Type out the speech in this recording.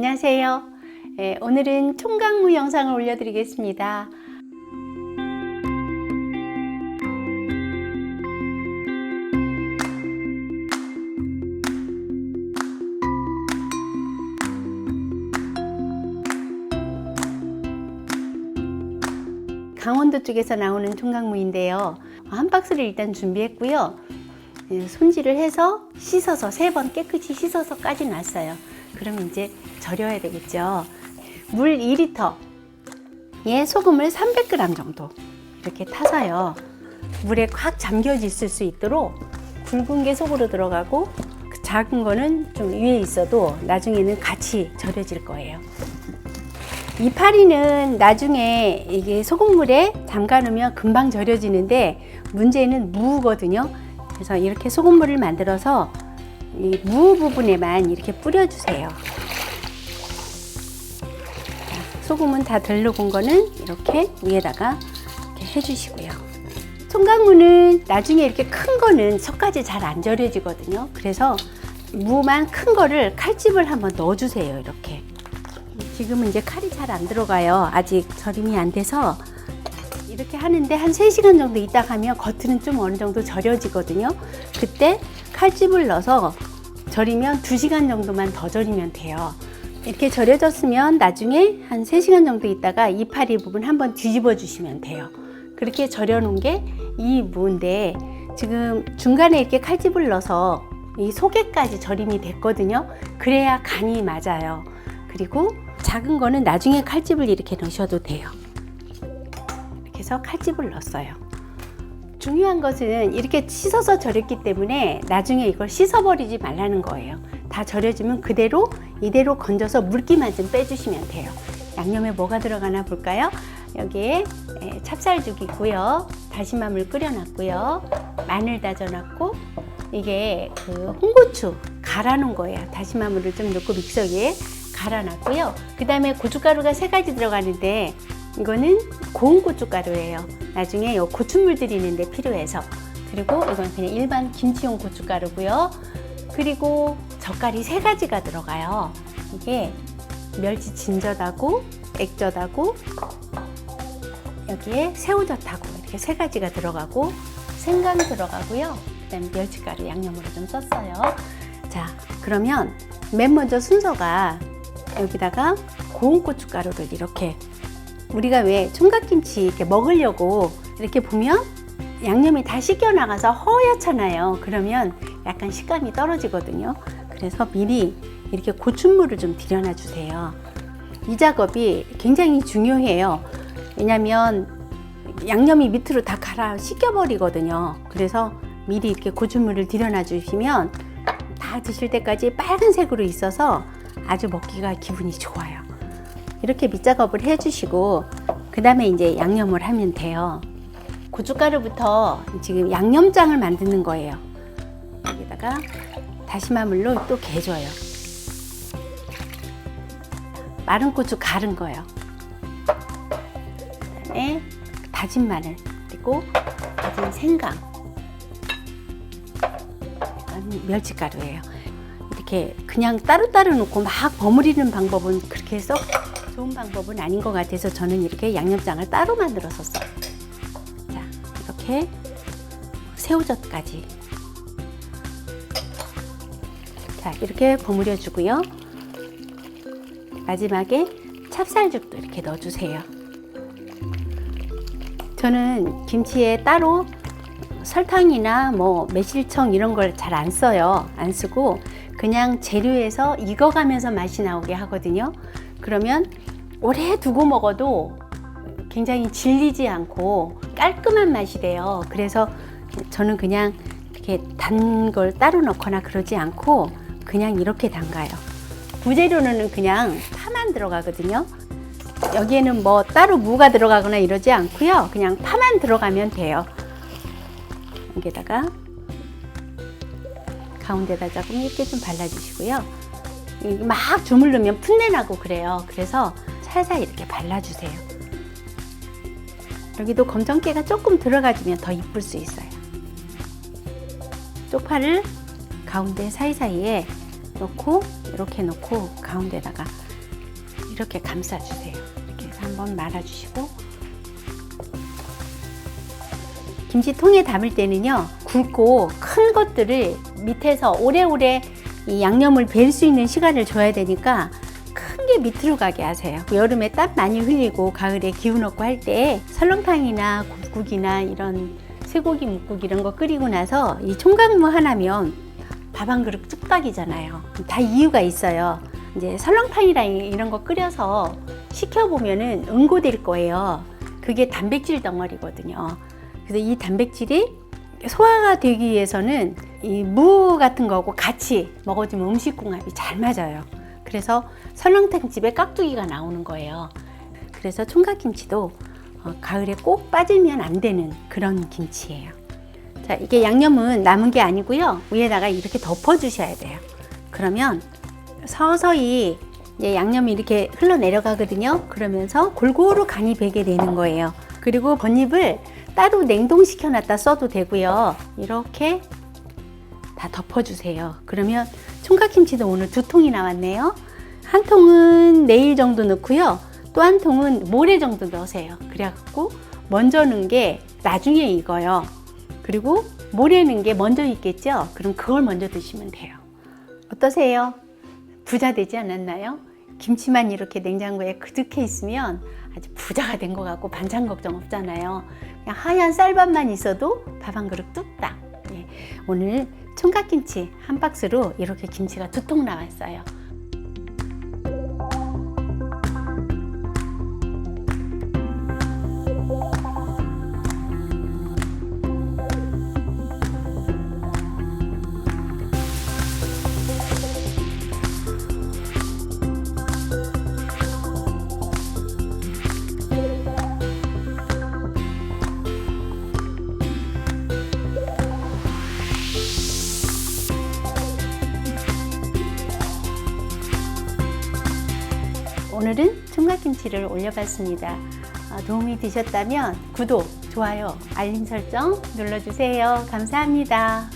안녕하세요. 오늘은 총각무 영상을 올려드리겠습니다. 강원도 쪽에서 나오는 총각무인데요. 한 박스를 일단 준비했고요. 손질을 해서 씻어서 3번 깨끗이 씻어서 까지 놨어요. 그럼 이제 절여야 되겠죠. 물 2리터에 소금을 300g 정도 이렇게 타서요. 물에 꽉 잠겨 있을 수 있도록 굵은 게 속으로 들어가고 작은 거는 좀 위에 있어도 나중에는 같이 절여질 거예요. 이 파리는 나중에 이게 소금물에 담가 놓으면 금방 절여지는데 문제는 무거든요. 그래서 이렇게 소금물을 만들어서 이 무 부분에만 이렇게 뿌려주세요. 소금은 다 덜 녹은 거는 이렇게 위에다가 이렇게 해주시고요. 총각무는 나중에 이렇게 큰 거는 속까지 잘 안 절여지거든요. 그래서 무만 큰 거를 칼집을 한번 넣어주세요. 이렇게. 지금은 이제 칼이 잘 안 들어가요. 아직 절임이 안 돼서 이렇게 하는데 한 3시간 정도 있다 가면 겉은 좀 어느 정도 절여지거든요. 그때 칼집을 넣어서 절이면 2시간 정도만 더 절이면 돼요. 이렇게 절여졌으면 나중에 한 3시간 정도 있다가 이 파리 부분 한번 뒤집어 주시면 돼요. 그렇게 절여 놓은 게 이 무인데 지금 중간에 이렇게 칼집을 넣어서 이 속에까지 절임이 됐거든요. 그래야 간이 맞아요. 그리고 작은 거는 나중에 칼집을 이렇게 넣으셔도 돼요. 이렇게 해서 칼집을 넣었어요. 중요한 것은 이렇게 씻어서 절였기 때문에 나중에 이걸 씻어버리지 말라는 거예요. 다 절여지면 이대로 건져서 물기만 좀 빼주시면 돼요. 양념에 뭐가 들어가나 볼까요? 여기에 찹쌀죽 있고요. 다시마물 끓여놨고요. 마늘 다져놨고 이게 그 홍고추 갈아놓은 거예요. 다시마물을 좀 넣고 믹서기에 갈아놨고요. 그 다음에 고춧가루가 3가지 들어가는데 이거는 고운 고춧가루예요. 나중에 요 고추물 들이는데 필요해서. 그리고 이건 그냥 일반 김치용 고춧가루고요. 그리고 젓갈이 3가지가 들어가요. 이게 멸치 진젓하고 액젓하고 여기에 새우젓하고 이렇게 3가지가 들어가고 생강 들어가고요. 그다음에 멸치가루 양념으로 좀 썼어요. 자, 그러면 맨 먼저 순서가 여기다가 고운 고춧가루를 이렇게 우리가 왜 총각김치 이렇게 먹으려고 이렇게 보면 양념이 다 씻겨 나가서 허옇잖아요. 그러면 약간 식감이 떨어지거든요. 그래서 미리 이렇게 고춧물을 좀 들여놔 주세요. 이 작업이 굉장히 중요해요. 왜냐면 양념이 밑으로 다 갈아 씻겨 버리거든요. 그래서 미리 이렇게 고춧물을 들여놔 주시면 다 드실 때까지 빨간색으로 있어서 아주 먹기가 기분이 좋아요. 이렇게 밑작업을 해주시고 그 다음에 이제 양념을 하면 돼요. 고춧가루부터 지금 양념장을 만드는 거예요. 여기다가 다시마물로 또 개줘요. 마른 고추 갈은 거예요. 그 다음에 다진 마늘 그리고 다진 생강 멸치가루예요. 이렇게 그냥 따로따로 놓고 막 버무리는 방법은 그렇게 썩 좋은 방법은 아닌 것 같아서 저는 이렇게 양념장을 따로 만들어서 써요. 자, 이렇게 새우젓까지 자, 이렇게 버무려 주고요. 마지막에 찹쌀죽도 이렇게 넣어주세요. 저는 김치에 따로 설탕이나 뭐 매실청 이런 걸 잘 안 써요. 안 쓰고 그냥 재료에서 익어가면서 맛이 나오게 하거든요. 그러면 오래 두고 먹어도 굉장히 질리지 않고 깔끔한 맛이 돼요. 그래서 저는 그냥 이렇게 단 걸 따로 넣거나 그러지 않고 그냥 이렇게 담가요. 부재료는 그냥 파만 들어가거든요. 여기에는 뭐 따로 무가 들어가거나 이러지 않고요. 그냥 파만 들어가면 돼요. 여기다가 가운데다 조금 이렇게 좀 발라주시고요. 막 주물르면 풋내나고 그래요. 그래서 살살 이렇게 발라주세요. 여기도 검정깨가 조금 들어가주면 더 이쁠 수 있어요. 쪽파를 가운데 사이사이에 넣고 이렇게 넣고 가운데다가 이렇게 감싸주세요. 이렇게 해서 한번 말아주시고, 김치통에 담을 때는요, 굵고 큰 것들을 밑에서 오래오래 이 양념을 벨 수 있는 시간을 줘야 되니까 큰 게 밑으로 가게 하세요. 여름에 땀 많이 흘리고 가을에 기운 없고 할 때 설렁탕이나 굴국이나 이런 쇠고기 묵국 이런 거 끓이고 나서 이 총각무 하나면 밥 한 그릇 뚝딱이잖아요. 다 이유가 있어요. 이제 설렁탕이랑 이런 거 끓여서 식혀보면은 응고될 거예요. 그게 단백질 덩어리거든요. 그래서 이 단백질이 소화가 되기 위해서는 이 무 같은 거하고 같이 먹어주면 음식궁합이 잘 맞아요. 그래서 설렁탕집에 깍두기가 나오는 거예요. 그래서 총각김치도 가을에 꼭 빠지면 안 되는 그런 김치예요. 자, 이게 양념은 남은 게 아니고요. 위에다가 이렇게 덮어주셔야 돼요. 그러면 서서히 이제 양념이 이렇게 흘러내려가거든요. 그러면서 골고루 간이 배게 되는 거예요. 그리고 겉잎을 따로 냉동시켜 놨다 써도 되고요. 이렇게 다 덮어주세요. 그러면 총각김치도 오늘 2통이 나왔네요. 한 통은 내일 정도 넣고요. 또 한 통은 모레 정도 넣으세요. 그래갖고 먼저 넣은 게 나중에 익어요. 그리고 모레 넣은 게 먼저 익겠죠? 그럼 그걸 먼저 드시면 돼요. 어떠세요? 부자 되지 않았나요? 김치만 이렇게 냉장고에 그득해 있으면 아주 부자가 된 것 같고 반찬 걱정 없잖아요. 그냥 하얀 쌀밥만 있어도 밥 한 그릇 뚝딱. 예. 오늘 총각김치 한 박스로 이렇게 김치가 2통 나왔어요. 오늘은 총각김치를 올려봤습니다. 도움이 되셨다면 구독, 좋아요, 알림 설정 눌러주세요. 감사합니다.